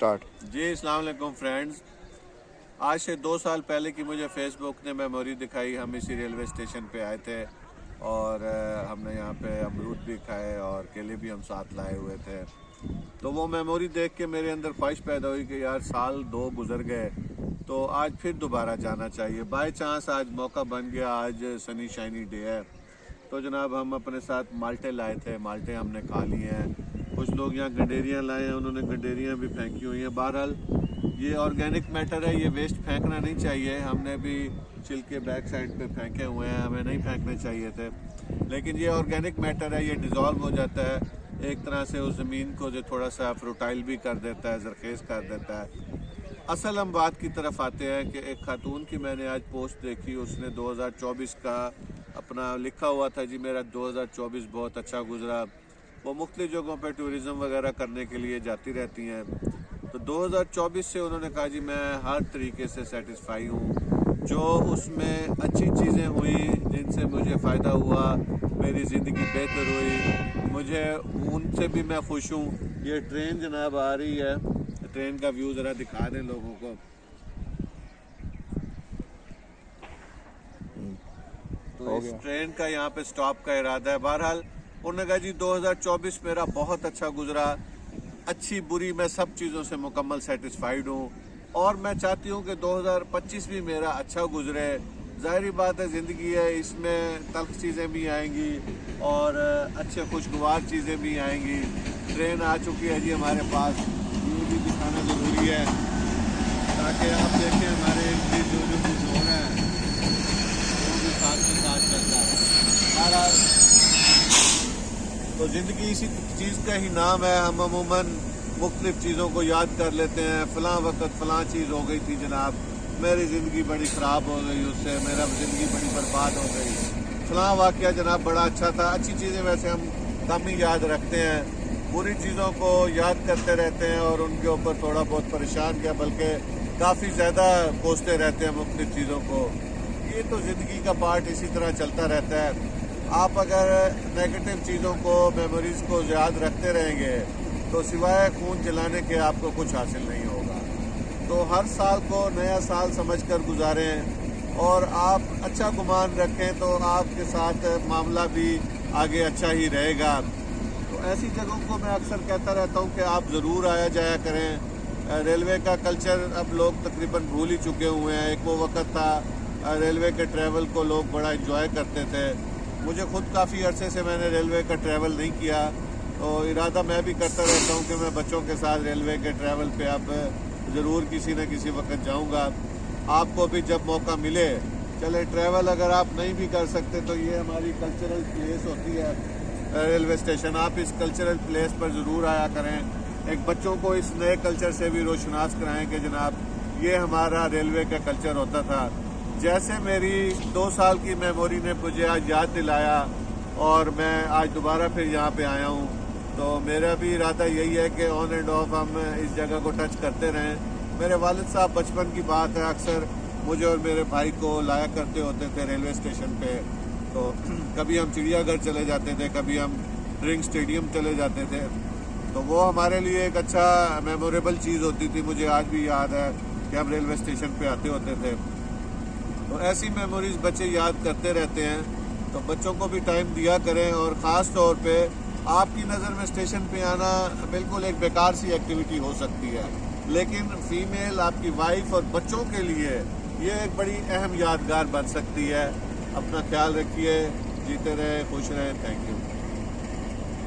Start. जी अस्सलाम वालेकुम friends, आज से 2 साल पहले की मुझे फेसबुक ने मेमोरी दिखाई। हम इसी रेलवे स्टेशन पे आए थे और हमने यहाँ पे अमरूद भी खाए और केले भी हम साथ लाए हुए थे। तो वो मेमोरी देख के मेरे अंदर ख्वाहिश पैदा हुई कि यार साल 2 गुजर गए तो आज फिर दोबारा जाना चाहिए। बाय चांस आज मौका बन गया, आज सनी शाइनी डे है तो जनाब हम अपने साथ माल्टे लाए थे। माल्टे हमने खा लिए हैं। कुछ लोग यहाँ गंडेरियाँ लाए हैं, उन्होंने गंडेरियाँ भी फेंकी हुई हैं। बहरहाल ये ऑर्गेनिक मैटर है, ये वेस्ट फेंकना नहीं चाहिए। हमने भी छिलके बैक साइड पे फेंके हुए हैं, हमें नहीं फेंकने चाहिए थे, लेकिन ये ऑर्गेनिक मैटर है, ये डिज़ोल्व हो जाता है एक तरह से उस ज़मीन को जो थोड़ा सा फ्रूटाइल भी कर देता है, ज़रखेज़ कर देता है। असल हम बात की तरफ आते हैं कि एक खातून की मैंने आज पोस्ट देखी, उसने 2024 का अपना लिखा हुआ था जी मेरा 2024 बहुत अच्छा गुजरा। वो मुख्तलिफ जगहों पर टूरिज़म वगैरह करने के लिए जाती रहती हैं। तो 2024 से उन्होंने कहा जी मैं हर तरीके से सेटिस्फाई हूँ, जो उसमें अच्छी चीज़ें हुई जिनसे मुझे फ़ायदा हुआ, मेरी ज़िंदगी बेहतर हुई, मुझे उनसे भी मैं खुश हूँ। ये ट्रेन जनाब आ रही है, ट्रेन का व्यू ज़रा दिखा दें लोगों को। तो इस ट्रेन का यहाँ पे स्टॉप का इरादा है। बहरहाल उन्होंने कहा जी 2024 मेरा बहुत अच्छा गुजरा, अच्छी बुरी मैं सब चीज़ों से मुकम्मल सेटिस्फाइड हूँ और मैं चाहती हूँ कि 2025 भी मेरा अच्छा गुजरे। ज़ाहिर बात है ज़िंदगी है, इसमें तल्ख चीज़ें भी आएंगी और अच्छे खुशगवार चीज़ें भी आएंगी। ट्रेन आ चुकी है जी हमारे पास, ये भी दिखाना ज़रूरी है ताकि आप देखें हमारे जो कुछ हो रहा है वो भी साथ के साथ चलता है। बहरहाल तो ज़िंदगी इसी चीज़ का ही नाम है। हम अमूमन मुख्तलिफ चीज़ों को याद कर लेते हैं, फ़लाँ वक्त फ़लाँ चीज़ हो गई थी जनाब, मेरी ज़िंदगी बड़ी ख़राब हो गई, उससे मेरा ज़िंदगी बड़ी बर्बाद हो गई। फ़लाँ वाक़या जनाब बड़ा अच्छा था। अच्छी चीज़ें वैसे हम कम ही याद रखते हैं, बुरी चीज़ों को याद करते रहते हैं और उनके ऊपर थोड़ा बहुत परेशान किया, बल्कि काफ़ी ज़्यादा कोसते रहते हैं मुख्तलिफ चीज़ों को। ये तो ज़िंदगी का पार्ट इसी तरह चलता रहता है। आप अगर नेगेटिव चीज़ों को, मेमोरीज़ को याद रखते रहेंगे तो सिवाय खून जलाने के आपको कुछ हासिल नहीं होगा। तो हर साल को नया साल समझकर गुजारें और आप अच्छा गुमान रखें तो आपके साथ मामला भी आगे अच्छा ही रहेगा। तो ऐसी जगहों को मैं अक्सर कहता रहता हूँ कि आप ज़रूर आया जाया करें। रेलवे का कल्चर अब लोग तकरीबन भूल ही चुके हुए हैं। एक वो वक्त था रेलवे के ट्रैवल को लोग बड़ा इंजॉय करते थे। मुझे खुद काफ़ी अरसे से मैंने रेलवे का ट्रैवल नहीं किया, तो इरादा मैं भी करता रहता हूँ कि मैं बच्चों के साथ रेलवे के ट्रैवल पे अब ज़रूर किसी न किसी वक्त जाऊँगा। आपको भी जब मौका मिले चले ट्रैवल, अगर आप नहीं भी कर सकते तो ये हमारी कल्चरल प्लेस होती है रेलवे स्टेशन, आप इस कल्चरल प्लेस पर ज़रूर आया करें। एक बच्चों को इस नए कल्चर से भी रोशनास कराएँ कि जनाब ये हमारा रेलवे का कल्चर होता था। जैसे मेरी 2 साल की मेमोरी ने मुझे आज याद दिलाया और मैं आज दोबारा फिर यहाँ पे आया हूँ, तो मेरा भी इरादा यही है कि ऑन एंड ऑफ हम इस जगह को टच करते रहें। मेरे वालिद साहब बचपन की बात है, अक्सर मुझे और मेरे भाई को लाया करते होते थे रेलवे स्टेशन पे। तो कभी हम चिड़ियाघर चले जाते थे, कभी हम ड्रिंक स्टेडियम चले जाते थे, तो वो हमारे लिए एक अच्छा मेमोरेबल चीज़ होती थी। मुझे आज भी याद है कि हम रेलवे स्टेशन पे आते होते थे। तो ऐसी मेमोरीज बच्चे याद करते रहते हैं, तो बच्चों को भी टाइम दिया करें। और ख़ास तौर पे आपकी नज़र में स्टेशन पे आना बिल्कुल एक बेकार सी एक्टिविटी हो सकती है, लेकिन फ़ीमेल आपकी वाइफ और बच्चों के लिए ये एक बड़ी अहम यादगार बन सकती है। अपना ख्याल रखिए, जीते रहे, खुश रहें। Thank you.